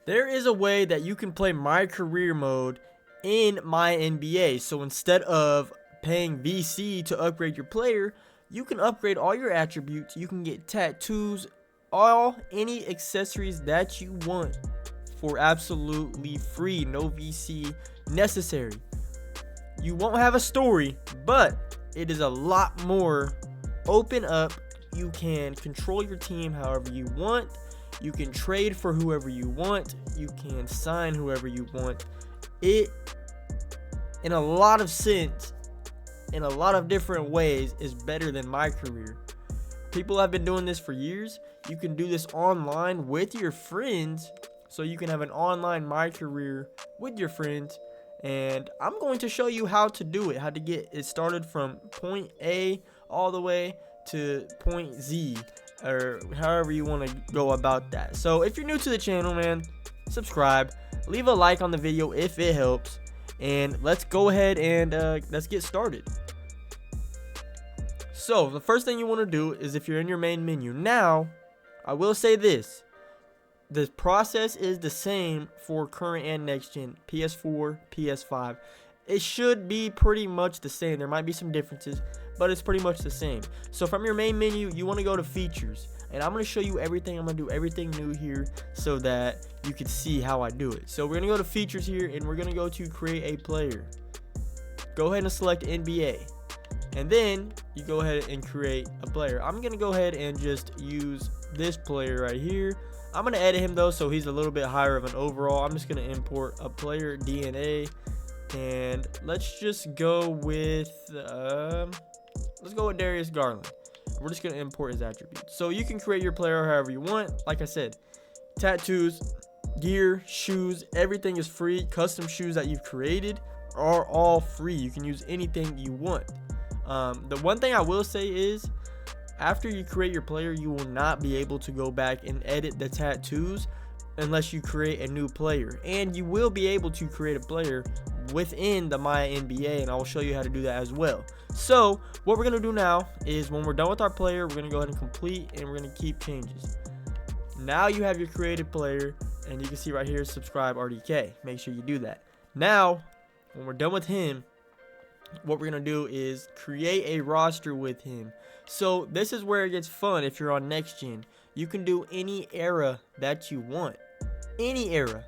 There is a way that you can play My Career mode in MyNBA. So instead of paying VC to upgrade your player, you can upgrade all your attributes. You can get tattoos, any accessories that you want for absolutely free, no VC necessary. You won't have a story, but it is a lot more open up. You can control your team however you want. You can trade for whoever you want. You can sign whoever you want. It, in a lot of sense, in a lot of different ways, is better than My Career. People have been doing this for years. You can do this online with your friends. So you can have an online My Career with your friends. And I'm going to show you how to do it, how to get it started from point A all the way to point Z, or however you want to go about that. So if you're new to the channel, man, subscribe, leave a like on the video if it helps, and let's go ahead and let's get started. So the first thing you want to do is, if you're in your main menu now, I will say this: the process is the same for current and next gen, PS4, PS5. It should be pretty much the same. There might be some differences, but it's pretty much the same. So from your main menu, you want to go to features, and I'm going to show you everything. I'm going to do everything new here so that you can see how I do it. So we're going to go to features here, and we're going to go to create a player. Go ahead and select NBA, and then you go ahead and create a player. I'm going to go ahead and just use this player right here. I'm going to edit him though, so he's a little bit higher of an overall. I'm just going to import a player DNA, and let's just go with Darius Garland. We're just going to import his attributes. So you can create your player however you want. Like I said, tattoos, gear, shoes, everything is free. Custom shoes that you've created are all free. You can use anything you want. The one thing I will say is, after you create your player, you will not be able to go back and edit the tattoos unless you create a new player. And you will be able to create a player within the MyNBA, and I will show you how to do that as well. So what we're going to do now is, when we're done with our player, we're going to go ahead and complete, and we're going to keep changes. Now you have your created player, and you can see right here, subscribe RDK. Make sure you do that. Now, when we're done with him, what we're going to do is create a roster with him. So this is where it gets fun. If you're on next gen, you can do any era that you want. Any era.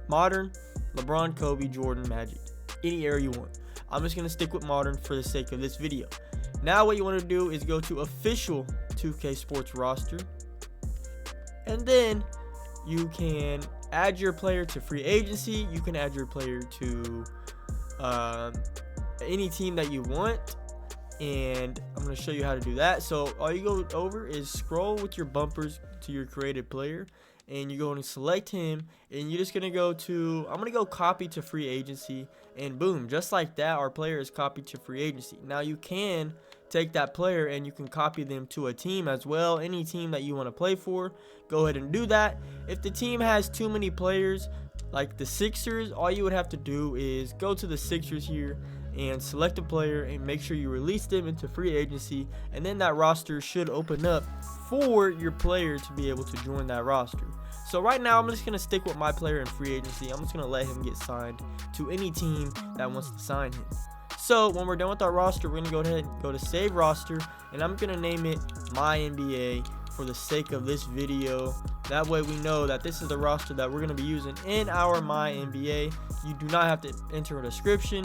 Modern, LeBron, Kobe, Jordan, Magic. Any era you want. I'm just going to stick with modern for the sake of this video. Now what you want to do is go to official 2K Sports roster. And then you can add your player to free agency. You can add your player to any team that you want, and I'm going to show you how to do that. So all you go over is scroll with your bumpers to your created player, and you're going to select him, and you're just going to go to, I'm going to go copy to free agency, and boom, just like that, our player is copied to free agency. Now you can take that player and you can copy them to a team as well. Any team that you want to play for, go ahead and do that. If the team has too many players, like the Sixers, all you would have to do is go to the Sixers here and select a player and make sure you release them into free agency, and then that roster should open up for your player to be able to join that roster. So right now I'm just going to stick with my player in free agency. I'm just going to let him get signed to any team that wants to sign him. So when we're done with our roster, we're going to go ahead and go to save roster, and I'm going to name it MyNBA for the sake of this video. That way we know that this is the roster that we're going to be using in our MyNBA. You do not have to enter a description.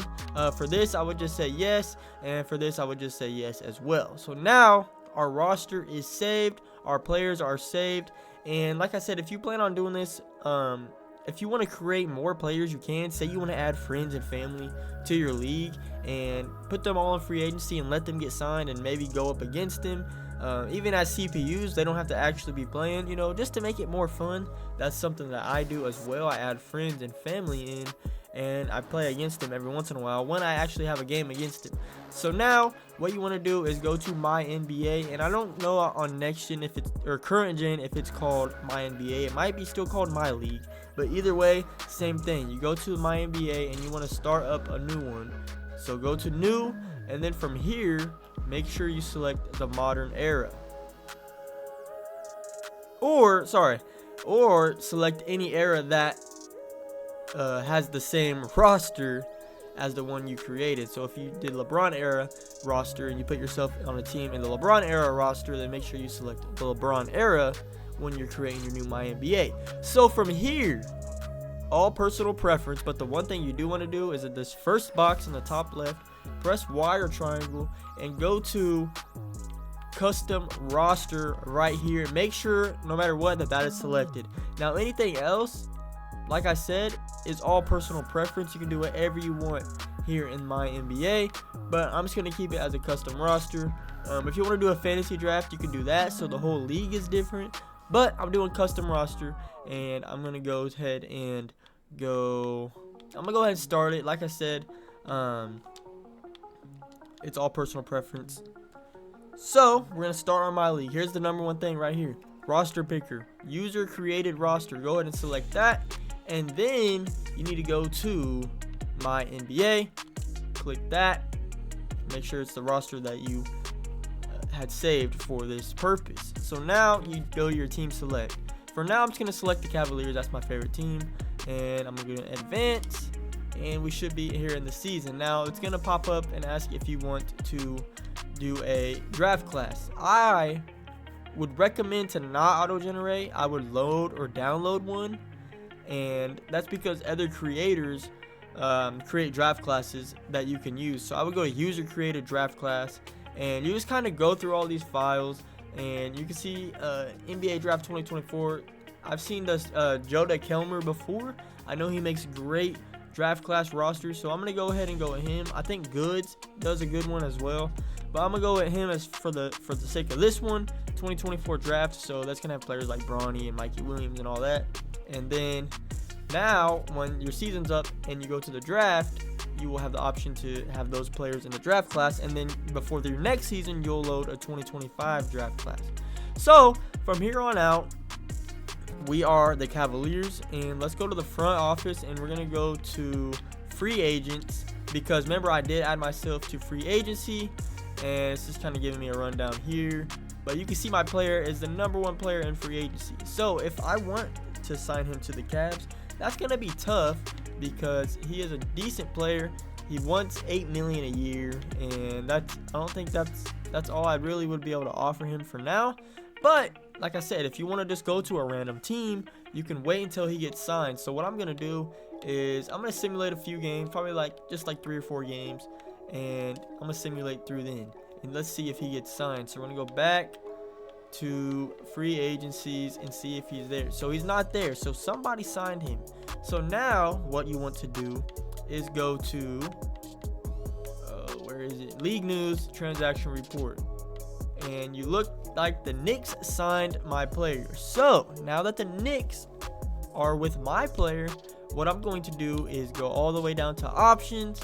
For this, I would just say yes, and for this, I would just say yes as well. So now our roster is saved, our players are saved, and like I said, if you plan on doing this, if you want to create more players, you can. Say you want to add friends and family to your league and put them all in free agency and let them get signed and maybe go up against them. Even as CPUs, they don't have to actually be playing, you know, just to make it more fun. That's something that I do as well. I add friends and family in, and I play against them every once in a while when I actually have a game against them. So now what you want to do is go to MyNBA, and I don't know on next gen if it's, or current gen, if it's called MyNBA. It might be still called MyLeague, but either way, same thing. You go to MyNBA and you want to start up a new one. So go to new, and then from here, make sure you select the modern era. Or, sorry, or select any era that has the same roster as the one you created. So if you did LeBron era roster and you put yourself on a team in the LeBron era roster, then make sure you select the LeBron era when you're creating your new MyNBA. So from here, all personal preference, but the one thing you do want to do is at this first box in the top left, press Y or triangle and go to custom roster right here. Make sure no matter what that is selected. Now anything else, like I said, is all personal preference. You can do whatever you want here in MyNBA, but I'm just going to keep it as a custom roster. If you want to do a fantasy draft, you can do that, so the whole league is different, but I'm doing custom roster, and I'm going to go ahead and start it. Like I said, it's all personal preference. So we're going to start on MyLeague. Here's the number one thing right here, roster picker, user created roster. Go ahead and select that. And then you need to go to MyNBA, click that, make sure it's the roster that you had saved for this purpose. So now you go to your team select. For now, I'm just going to select the Cavaliers. That's my favorite team. And I'm going to advance, and we should be here in the season. Now, it's going to pop up and ask if you want to do a draft class. I would recommend to not auto-generate. I would load or download one. And that's because other creators create draft classes that you can use. So I would go to user created draft class, and you just kind of go through all these files, and you can see NBA draft 2024. I've seen this Joda Kelmer before. I know he makes great draft class rosters, so I'm gonna go ahead and go with him. I think Goods does a good one as well, but I'm gonna go with him as for the sake of this one, 2024 draft. So that's gonna have players like Bronny and Mikey Williams and all that. And then now when your season's up and you go to the draft, you will have the option to have those players in the draft class, and then before your next season you'll load a 2025 draft class. So from here on out, we are the Cavaliers, and let's go to the front office, and we're gonna go to free agents, because remember I did add myself to free agency, and it's just kind of giving me a rundown here. But you can see my player is the #1 player in free agency. So if I want to sign him to the Cavs, that's gonna be tough because he is a decent player. He wants $8 million a year, and I don't think that's all I really would be able to offer him for now. But like I said, if you want to just go to a random team, you can wait until he gets signed. So what I'm gonna do is I'm gonna simulate a few games, probably just 3 or 4 games, and I'm gonna simulate through then, and let's see if he gets signed. So we're gonna go back to free agencies and see if he's there. So he's not there, so somebody signed him. So now what you want to do is go to where is it, league news transaction report, and you look like the Knicks signed my player. So now that the Knicks are with my player, what I'm going to do is go all the way down to options.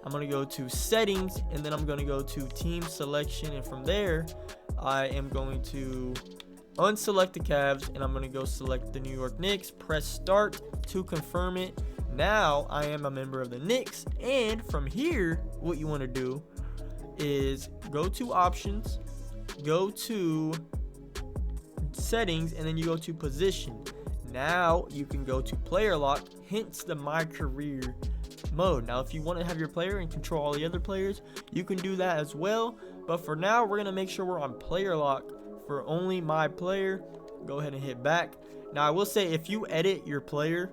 I'm going to go to settings, and then I'm going to go to team selection, and from there I am going to unselect the Cavs, and I'm going to go select the New York Knicks, press start to confirm it. Now I am a member of the Knicks, and from here what you want to do is go to options, go to settings, and then you go to position. Now you can go to player lock, hence the MyCareer mode. Now if you want to have your player and control all the other players, you can do that as well, but for now we're going to make sure we're on player lock for only my player. Go ahead and hit back. Now I will say, if you edit your player,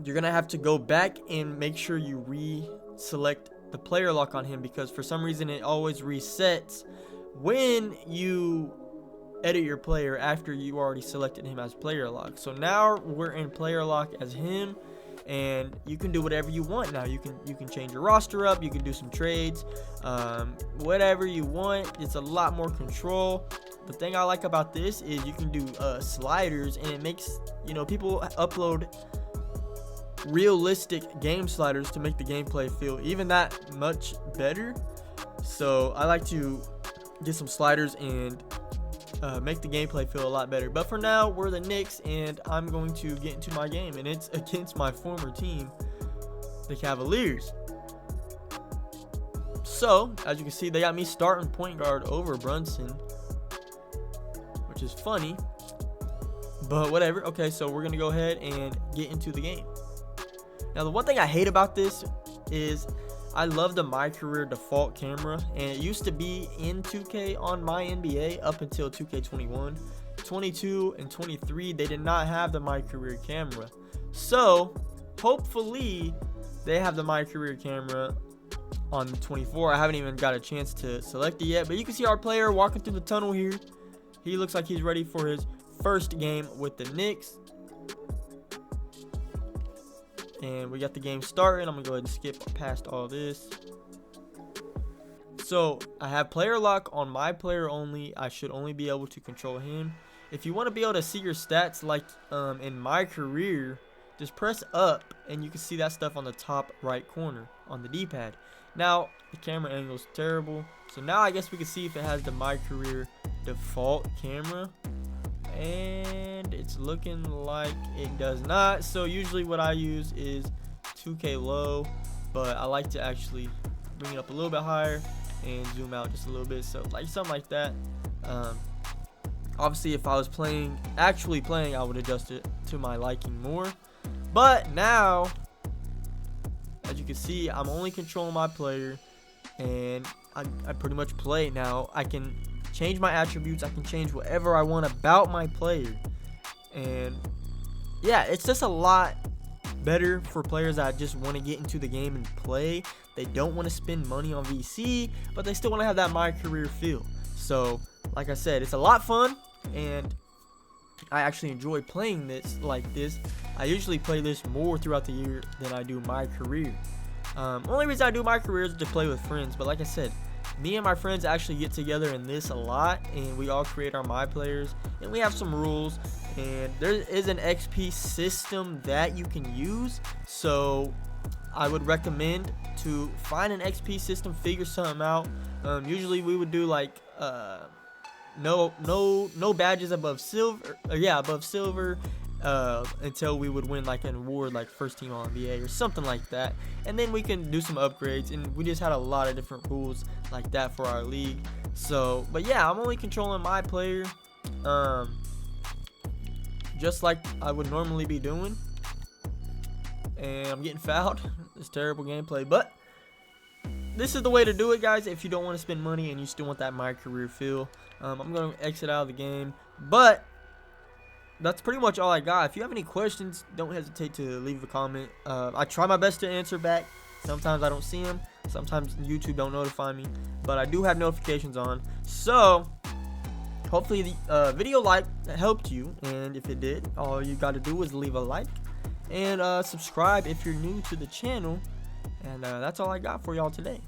you're going to have to go back and make sure you re-select the player lock on him, because for some reason it always resets when you edit your player after you already selected him as player lock. So now we're in player lock as him, and you can do whatever you want now. You can change your roster up, you can do some trades, whatever you want. It's a lot more control. The thing I like about this is you can do sliders, and it makes, people upload realistic game sliders to make the gameplay feel even that much better. So I like to get some sliders and make the gameplay feel a lot better. But for now, we're the Knicks, and I'm going to get into my game, and it's against my former team, the Cavaliers. So as you can see, they got me starting point guard over Brunson, which is funny. but whatever. Okay, so we're gonna go ahead and get into the game. Now, the one thing I hate about this is I love the MyCareer default camera, and it used to be in 2K on MyNBA up until 2K21. 22 and 23, they did not have the MyCareer camera. So hopefully they have the MyCareer camera on 24. I haven't even got a chance to select it yet, but you can see our player walking through the tunnel here. He looks like he's ready for his first game with the Knicks. And we got the game started. I'm gonna go ahead and skip past all this. So I have player lock on my player only. I should only be able to control him. If you want to be able to see your stats like in MyCareer, just press up and you can see that stuff on the top right corner on the D-pad. Now the camera angle is terrible, so now I guess we can see if it has the MyCareer default camera, and it's looking like it does not. So usually what I use is 2K low, but I like to actually bring it up a little bit higher and zoom out just a little bit, so like something like that. Obviously if I was actually playing, I would adjust it to my liking more. But now, as you can see, I'm only controlling my player, and I pretty much play now. I can change my attributes. I can change whatever I want about my player. And yeah, it's just a lot better for players that just want to get into the game and play. They don't want to spend money on VC, but they still want to have that MyCareer feel. So like I said, it's a lot fun, and I actually enjoy playing this like this. I usually play this more throughout the year than I do MyCareer. Only reason I do MyCareer is to play with friends, but like I said, me and my friends actually get together in this a lot, and we all create our My players, and we have some rules, and there is an XP system that you can use. So I would recommend to find an XP system, figure something out. Usually we would do like no badges above silver, above silver, until we would win like an award like first team all NBA or something like that, and then we can do some upgrades. And we just had a lot of different rules like that for our league. So but yeah, I'm only controlling my player just like I would normally be doing, and I'm getting fouled. It's terrible gameplay, but this is the way to do it, guys, if you don't want to spend money and you still want that MyCareer feel. I'm going to exit out of the game, but that's pretty much all I got. If you have any questions, don't hesitate to leave a comment. I try my best to answer back. Sometimes I don't see them. Sometimes YouTube don't notify me, but I do have notifications on. So hopefully the video helped you, and if it did, all you got to do is leave a like and subscribe if you're new to the channel. And that's all I got for y'all today.